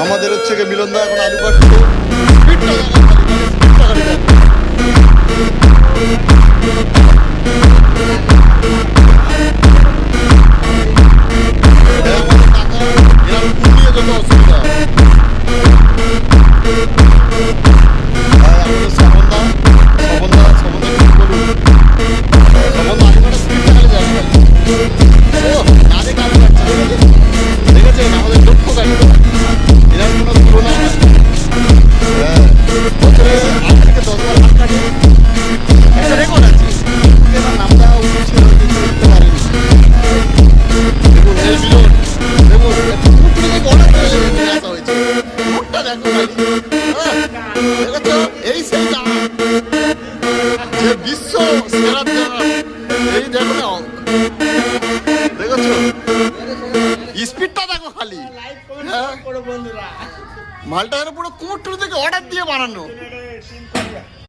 আমাদের হচ্ছে গিয়ে মিলন দা এখন আলু কাটছে। স্পিডটা দেখেছেন আমাদের দক্ষ কারিগর, এনার কোনো তুলনা হয়। বছরে 8 থেকে 10 বার হাত কাটে, একটা রেকর্ড আছে। এনার নামটা উচিত ছিল কিন্তু করতে পারেনি। দেখুন এই মিলন, দেখুন পুকুর থেকে অনেক নিয়ে আসা হয়েছে। মুখটা দেখো খালি, দেখেছো এই সেই জামা যে বিশ্ব সেরা জামা, এই দেখো না, দেখেছো স্পিডটা দেখো খালি। মালটা পুরো কুমোরটুলি থেকে অর্ডার দিয়ে বানানো।